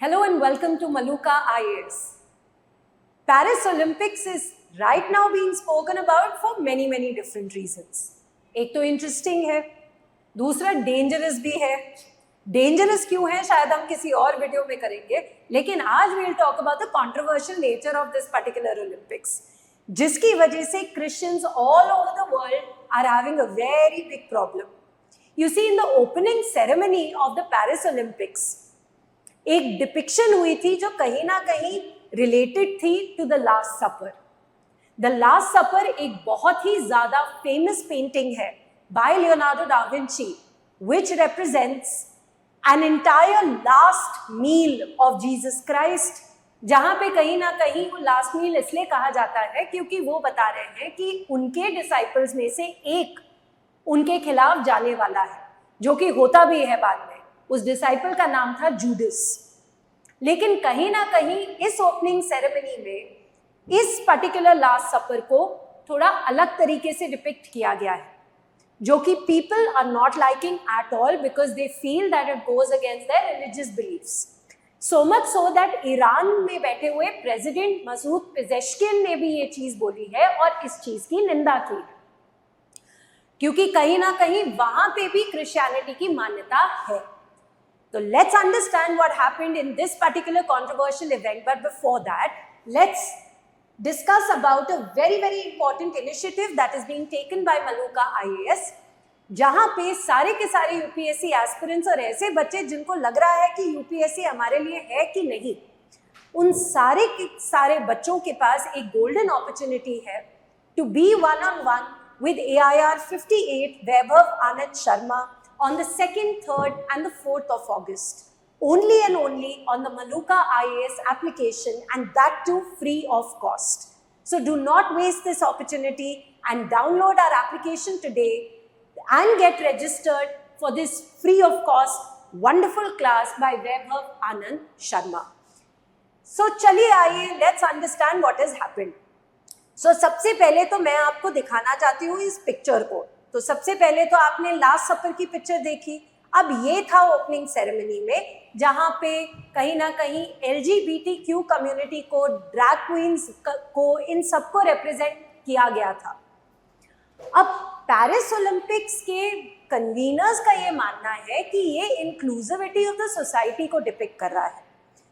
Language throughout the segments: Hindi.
Hello and welcome to Maluka IAS. Paris Olympics is right now being spoken about for many different reasons. एक तो इंटरेस्टिंग है, दूसरा डेंजरस भी है. डेंजरस क्यों है शायद हम किसी और वीडियो में करेंगे, लेकिन आज we'll talk about the controversial nature of this particular Olympics, जिसकी वजह से Christians all over the world are having a very big problem. You see, in the opening ceremony of the Paris Olympics, एक डिपिक्शन हुई थी जो कहीं ना कहीं रिलेटेड थी to the last supper. The last supper एक बहुत ही ज्यादा फेमस पेंटिंग है by Leonardo da Vinci which represents an entire last meal of Jesus Christ, जहां पे कहीं ना कहीं वो लास्ट मील इसलिए कहा जाता है क्योंकि वो बता रहे हैं कि उनके डिसाइपल्स में से एक उनके खिलाफ जाने वाला है, जो कि होता भी है बाद में. उस डिसाइपल का नाम था जूडस. लेकिन कहीं ना कहीं इस ओपनिंग सेरेमनी में इस पर्टिकुलर लास्ट सपर को थोड़ा अलग तरीके से डिपिक्ट किया गया है, जो कि people are not liking at all because they feel that it goes against their religious beliefs. So much so that Iran में बैठे हुए प्रेसिडेंट मसूद पेजेश्किन ने भी ये चीज बोली है और इस चीज की निंदा की है, क्योंकि कहीं ना कहीं वहां पे भी क्रिश्चियनिटी की मान्यता है. So let's understand what happened in this particular controversial event. But before that, let's discuss about a very important initiative that is being taken by Maluka IAS, जहां पे सारे के सारे यूपीएससी एस्पिरेंट्स और ऐसे बच्चे जिनको लग रहा है कि यूपीएससी हमारे लिए है कि नहीं, उन सारे के सारे बच्चों के पास एक गोल्डन अपॉर्चुनिटी है to be one-on-one with AIR 58 Vaibhav Anand Sharma on the 2nd, 3rd and the 4th of August, only and only on the Maluka IAS application, and that too free of cost. So do not waste this opportunity and download our application today and get registered for this free of cost wonderful class by Vaibhav Anand Sharma. So चलिए आइए, let's understand what has happened. So सबसे पहले तो मैं आपको दिखाना चाहती हूँ इस पिक्चर को. तो सबसे पहले तो आपने लास्ट सपर की पिक्चर देखी. अब ये था ओपनिंग सेरेमनी में, जहां पे कहीं ना कहीं LGBTQ कम्युनिटी को, ड्रैग क्वींस को, इन सबको रिप्रेजेंट किया गया था. अब पेरिस ओलंपिक्स के कन्वीनर्स का ये मानना है कि ये इंक्लूसिविटी ऑफ द सोसाइटी को डिपिक्ट कर रहा है,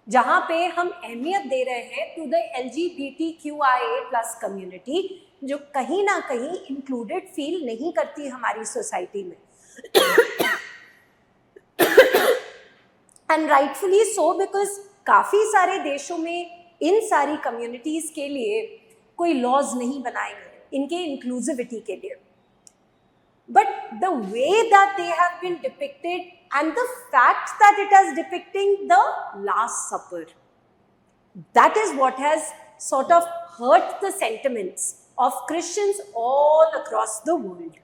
जहां पे हम अहमियत दे रहे हैं टू द LGBTQIA+ कम्युनिटी, जो कहीं ना कहीं इंक्लूडेड फील नहीं करती हमारी सोसाइटी में. एंड राइटफुली सो, बिकॉज काफ़ी सारे देशों में इन सारी कम्युनिटीज़ के लिए कोई लॉज नहीं बनाए गए इनके इंक्लूसिविटी के लिए. But the way that they have been depicted and the fact that it is depicting the Last Supper, that is what has sort of hurt the sentiments of Christians all across the world.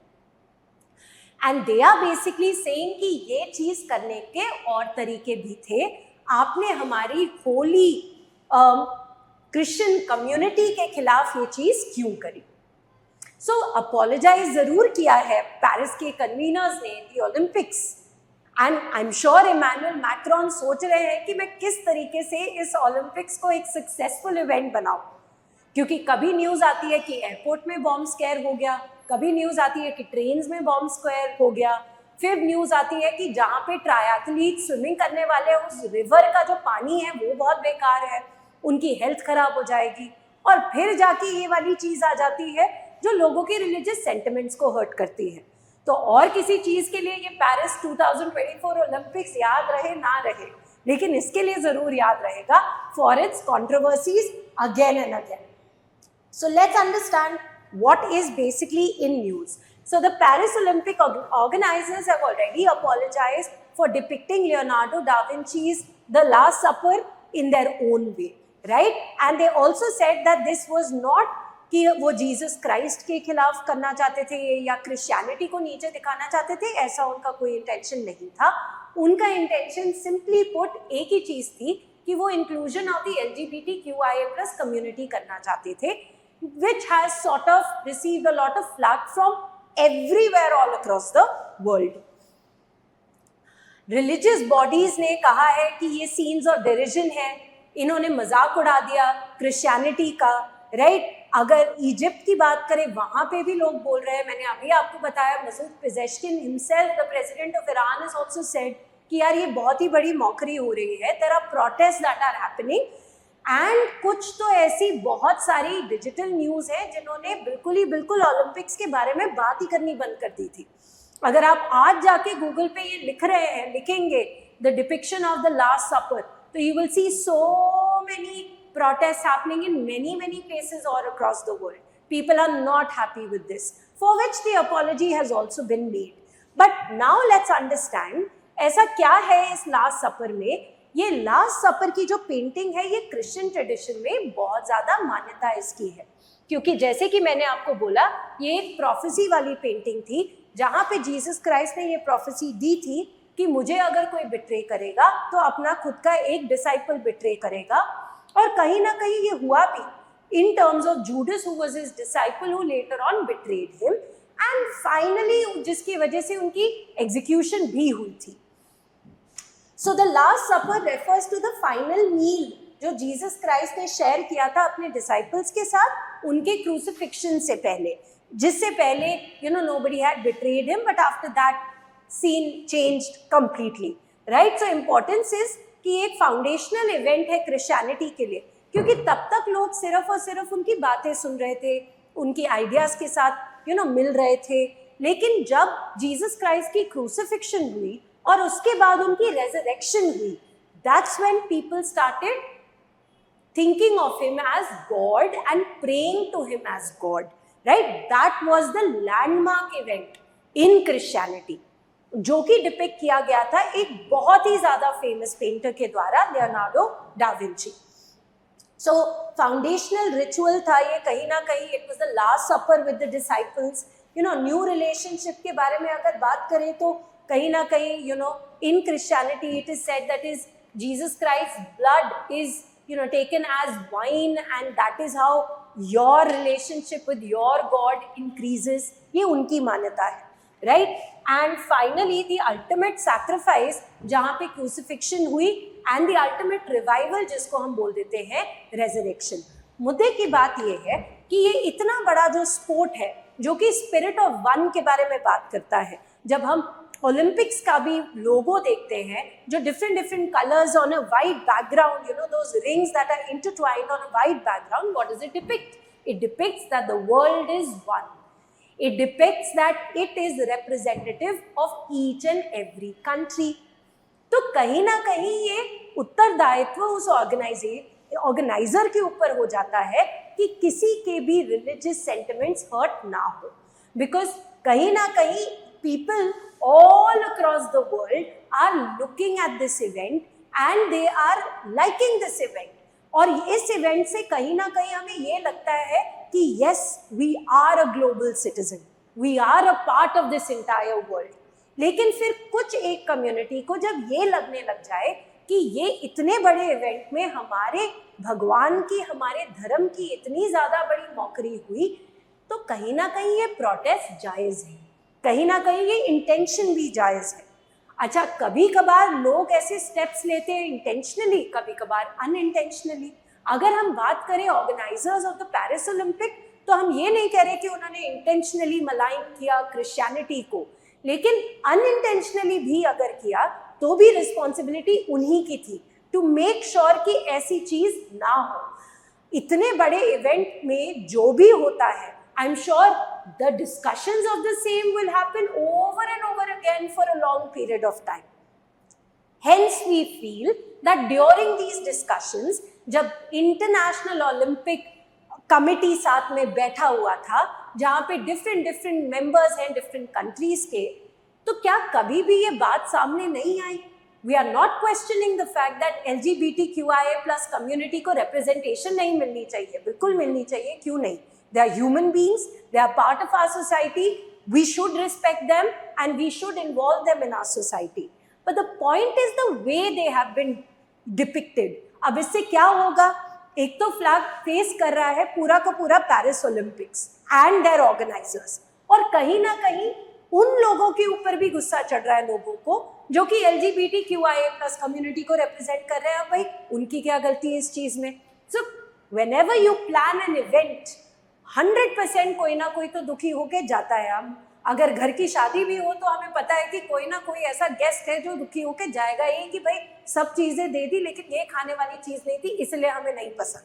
And they are basically saying कि ये चीज़ करने के और तरीके भी थे, आपने हमारी होली क्रिश्चियन कम्युनिटी के खिलाफ ये चीज़ क्यों करी. सो अपोलोजाइज ज़रूर किया है पेरिस के कन्वीनर्स ने, the Olympics. And I am sure Emmanuel Macron सोच रहे हैं कि मैं किस तरीके से इस ओलंपिक्स को एक सक्सेसफुल इवेंट बनाऊं, क्योंकि कभी न्यूज़ आती है कि एयरपोर्ट में बॉम्ब स्क्वायर हो गया, कभी न्यूज़ आती है कि ट्रेन्स में बॉम्ब स्क्वायर हो गया, फिर न्यूज़ आती है कि जहाँ पे ट्रायथलीट स्विमिंग करने वाले हैं उस रिवर का जो पानी है वो बहुत बेकार है, उनकी हेल्थ खराब हो जाएगी, और फिर जाके ये वाली चीज़ आ जाती है जो लोगों के रिलीजियस सेंटिमेंट्स को हर्ट करती है. तो और किसी चीज़ के लिए ये पेरिस 2024 ओलंपिक्स याद रहे ना रहे, लेकिन इसके लिए ज़रूर याद रहेगा for its controversies again and again. So let's understand what is basically in news. So the Paris Olympic organisers have already apologised for depicting Leonardo da Vinci's the last supper in their own way, right. And they also said that this was not कि वो जीसस क्राइस्ट के खिलाफ करना चाहते थे या क्रिश्चियनिटी को नीचे दिखाना चाहते थे, ऐसा उनका कोई इंटेंशन नहीं था. उनका इंटेंशन सिंपली पुट एक ही चीज़ थी कि वो inclusion of the LGBTQIA+ community करना चाहते थे, which has sort of received a lot of flag from everywhere all across the world. Religious bodies ने कहा है कि ये सीन्स ऑफ डिरिजन है, इन्होंने मजाक उड़ा दिया क्रिश्चियनिटी का, राइट। अगर इजिप्ट की बात करें वहां पे भी लोग बोल रहे हैं, मैंने अभी आपको बताया Masoud Pezeshkian himself the president of Iran has also said कि यार ये बहुत ही बड़ी मौकरी हो रही है, there are protest that are happening. And कुछ तो ऐसी बहुत सारी डिजिटल न्यूज़ है जिन्होंने बिल्कुल ओलंपिक्स के बारे में बात ही करनी बंद कर दी थी। अगर आप आज जाके गूगल पे ये लिखेंगे the depiction of the last supper, तो you will see so many protests happening in many places all across the world. People are not happy with this, for which the apology has also been made. But now let's understand ऐसा क्या है इस लास्ट सपर में। ये लास्ट सपर की जो पेंटिंग है ये क्रिश्चियन ट्रेडिशन में बहुत ज़्यादा मान्यता इसकी है, क्योंकि जैसे कि मैंने आपको बोला ये एक प्रोफेसी वाली पेंटिंग थी जहाँ पे जीसस क्राइस्ट ने ये प्रोफेसी दी थी कि मुझे अगर कोई बिट्रे करेगा तो अपना खुद का एक डिसाइपल बिट्रे करेगा। और कहीं ना कहीं ये हुआ भी in terms of Judas who was his disciple who later on betrayed him, and finally जिसकी वजह से उनकी एग्जीक्यूशन भी हुई थी। So the last supper refers to the final meal जो जीसस क्राइस्ट ने शेयर किया था अपने डिसाइपल्स के साथ उनके क्रूसिफिक्शन से पहले, जिससे पहले nobody had betrayed him, but after that scene changed completely, right. So importance is कि एक फाउंडेशनल इवेंट है क्रिश्चियनिटी के लिए, क्योंकि तब तक लोग सिर्फ और सिर्फ उनकी बातें सुन रहे थे, उनकी आइडियाज के साथ मिल रहे थे। लेकिन जब जीसस क्राइस्ट की क्रूसिफिक्शन हुई और उसके बाद उनकी रेजरेक्शन हुई, that's when people started thinking of him as God and praying to him as God, right. That was the landmark event in Christianity, जो कि डिपिक्ट किया गया था एक बहुत ही ज्यादा फेमस पेंटर के द्वारा, लियोनार्डो डा विंची। सो फाउंडेशनल रिचुअल था ये, कहीं ना कहीं it was the last supper with the disciples. New relationship के बारे में अगर बात करें तो कहीं ना कहीं in Christianity it is said that is Jesus Christ blood is taken as wine and that is how your relationship with your God increases, ये उनकी मान्यता है, right. And finally the ultimate sacrifice जहाँ पे क्रूसिफिक्शन हुई एंड द अल्टीमेट रिवाइवल जिसको हम बोल देते हैं रेजरेक्शन। मुद्दे की बात ये है कि ये इतना बड़ा जो स्पोर्ट है जो कि स्पिरिट ऑफ वन के बारे में बात करता है। जब हम ओलंपिक्स का भी लोगो देखते हैं जो different colours on a white background, those rings that are intertwined on a white background, what does it depict? It depicts that the world is one. It depicts that it is representative of each and every country. तो कहीं ना कहीं ये उत्तरदायित्व उस ऑर्गेनाइजर के ऊपर हो जाता है कि किसी के भी रिलीजियस सेंटिमेंट्स हर्ट ना हो, बिकॉज कहीं ना कहीं people all across the world are looking at this event and they are liking this event. और इस इवेंट से कहीं ना कहीं हमें ये लगता है कि yes, we are a global citizen, we are a part of this entire world. लेकिन फिर कुछ एक कम्युनिटी को जब ये लगने लग जाए कि ये इतने बड़े इवेंट में हमारे भगवान की, हमारे धर्म की इतनी ज़्यादा बड़ी मौकरी हुई, तो कहीं ना कहीं ये प्रोटेस्ट जायज़ है, कहीं ना कहीं ये इंटेंशन भी जायज़ है। अच्छा, कभी कभार लोग ऐसे स्टेप्स लेते हैं इंटेंशनली, कभी कभार अनइंटेंशनली। अगर हम बात करें organisers of the Paris Olympic, तो हम ये नहीं कह रहे कि उन्होंने इंटेंशनली मलाइन किया क्रिश्चियनिटी को, लेकिन अनइंटेंशनली भी अगर किया तो भी रिस्पॉन्सिबिलिटी उन्हीं की थी टू मेक श्योर कि ऐसी चीज़ ना हो। इतने बड़े इवेंट में जो भी होता है, I'm sure the discussions of the same will happen over and over again for a long period of time. Hence, we feel that during these discussions, जब International Olympic Committee साथ में बैठा हुआ था, जहाँ पे different members हैं different countries के, तो क्या कभी भी ये बात सामने नहीं आई? We are not questioning the fact that LGBTQIA+ community को representation नहीं मिलनी चाहिए, बिल्कुल मिलनी चाहिए, क्यों नहीं? They are human beings, they are part of our society, we should respect them and we should involve them in our society. But the point is the way they have been depicted. अब इससे क्या होगा? एक तो फ्लैग फेस कर रहा है पूरा का पूरा Paris Olympics and their organisers, और कहीं ना कहीं उन लोगों के ऊपर भी गुस्सा चढ़ रहा है लोगों को जो कि LGBTQIA+ कम्युनिटी को रिप्रेजेंट कर रहे हैं, भाई उनकी क्या गलती है इस चीज में? So whenever you plan an event, 100% कोई ना कोई तो दुखी होके जाता है। हम अगर घर की शादी भी हो तो हमें पता है कि कोई ना कोई ऐसा गेस्ट है जो दुखी होके जाएगा, ये कि भाई सब चीजें दे दी लेकिन ये खाने वाली चीज नहीं थी इसलिए हमें नहीं पसंद।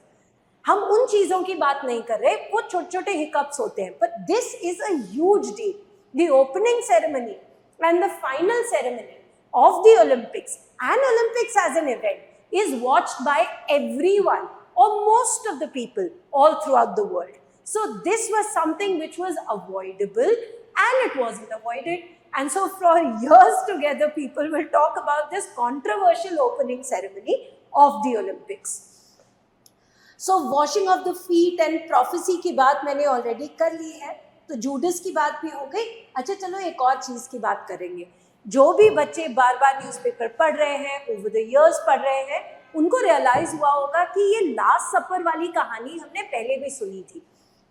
हम उन चीजों की बात नहीं कर रहे, वो छोटे छोटे हिकअप्स होते हैं। But this is a huge day, the opening ceremony and the final ceremony of the Olympics and Olympics as an event is watched by everyone or most of the people all throughout the world. So this was something which was avoidable and it wasn't avoided. And so for years together people will talk about this controversial opening ceremony of the Olympics. So washing of the feet and prophecy की बात मैंने already कर ली है, तो जूडस की बात भी हो गई। अच्छा चलो एक और चीज की बात करेंगे। जो भी बच्चे बार बार न्यूज़पेपर पढ़ रहे हैं, ओवर द इयर्स पढ़ रहे हैं, उनको रियलाइज हुआ होगा कि ये लास्ट सपर वाली कहानी हमने पहले भी सुनी थी,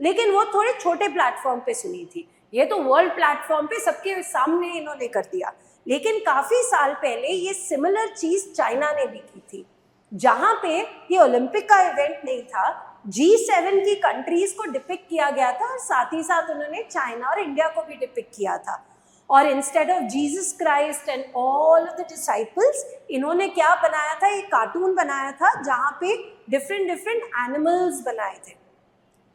लेकिन वो थोड़े छोटे प्लेटफॉर्म पे सुनी थी। ये तो वर्ल्ड प्लेटफॉर्म पे सबके सामने इन्होंने कर दिया, लेकिन काफी साल पहले ये सिमिलर चीज चाइना ने भी की थी, जहां पे ये ओलंपिक का इवेंट नहीं था, G7 की कंट्रीज को डिपिक्ट किया गया था और साथ ही साथ उन्होंने चाइना और इंडिया को भी डिपिक्ट किया था। और instead of Jesus Christ and all of the disciples, इन्होंने क्या बनाया था, एक कार्टून बनाया था जहाँ पे डिफरेंट एनिमल्स बनाए थे,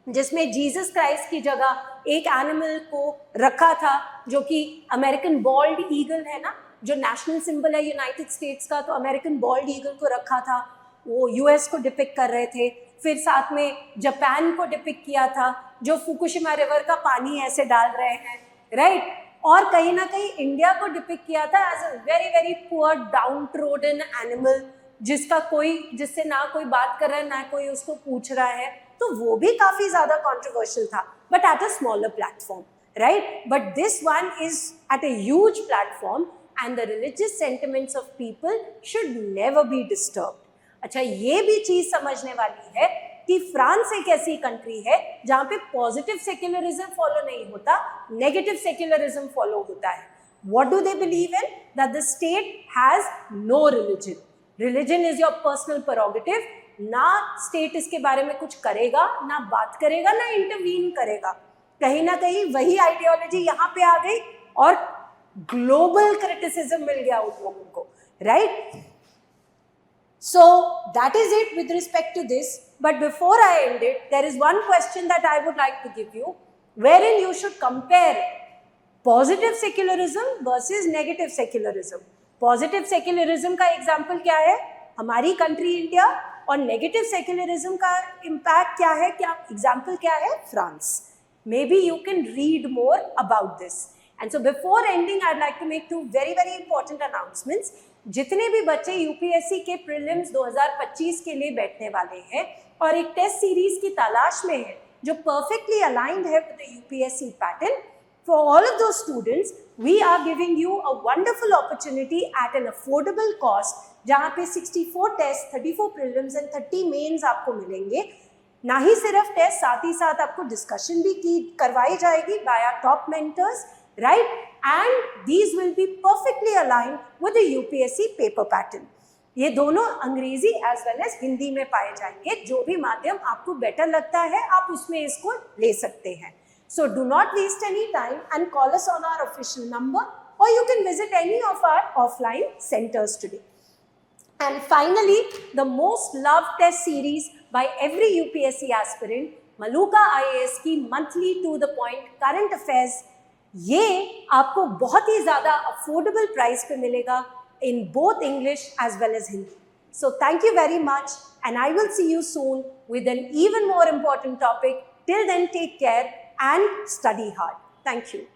जिसमें जीसस क्राइस्ट की जगह एक एनिमल को रखा था जो कि अमेरिकन बॉल्ड ईगल है ना, जो नेशनल सिंबल है यूनाइटेड स्टेट्स का, तो अमेरिकन बॉल्ड ईगल को रखा था, वो यूएस को डिपिक्ट कर रहे थे। फिर साथ में जापान को डिपिक्ट किया था, जो फुकुशिमा रिवर का पानी ऐसे डाल रहे हैं, राइट। और कहीं ना कहीं इंडिया को डिपिक्ट किया था as a very very poor downtrodden animal, जिससे ना कोई बात कर रहा है ना कोई उसको पूछ रहा है, तो वो भी काफी ज्यादा कॉन्ट्रोवर्शियल था, but at a smaller platform, right. But this one is at a huge platform and the religious sentiments of people should never be disturbed. अच्छा, ये भी चीज समझने वाली है कि फ्रांस एक ऐसी कंट्री है जहां पे पॉजिटिव सेक्युलरिज्म फॉलो नहीं होता, नेगेटिव सेक्युलरिज्म फॉलो होता है। What do they believe in? That the state has no religion, religion is your personal prerogative. ना स्टेट इसके बारे में कुछ करेगा, ना बात करेगा, ना इंटरवीन करेगा। कहीं ना कहीं वही आइडियोलॉजी यहाँ पे आ गई और ग्लोबल क्रिटिसिज्म मिल गया उन लोगों को, right. So that is it with respect to this. But before I end it, there is one question that I would like to give you, wherein you should compare positive secularism versus negative secularism. Positive secularism का example क्या है? हमारी country India, और negative secularism का impact क्या है? क्या example क्या है? France. Maybe you can read more about this. And so before ending, I'd like to make two very very important announcements. जितने भी बच्चे यूपीएससी के प्रीलिम्स 2025 के लिए बैठने वाले हैं और एक टेस्ट सीरीज की तलाश में है जो परफेक्टली अलाइंड है with the UPSC pattern, for all of those students we are giving you a wonderful opportunity at an affordable cost, जहाँ पे 64 टेस्ट, 34 प्रीलिम्स एंड 30 मेन्स आपको मिलेंगे। ना ही सिर्फ टेस्ट, साथ ही साथ आपको डिस्कशन भी करवाई जाएगी by our top mentors, right? And these will be perfectly aligned with the UPSC paper pattern. ये दोनों अंग्रेजी as well as हिंदी में पाए जाएंगे। जो भी माध्यम आपको बेटर लगता है आप उसमें इसको ले सकते हैं। So do not waste any time and call us on our official number, or you can visit any of our offline centers today. And finally, the most loved test series by every UPSC aspirant, Maluka IAS की monthly to the point current affairs, ये आपको बहुत ही ज़्यादा अफोर्डेबल प्राइस पे मिलेगा in both English as well as Hindi. So thank you very much and I will see you soon with an even more important topic. Till then, take care and study hard. Thank you.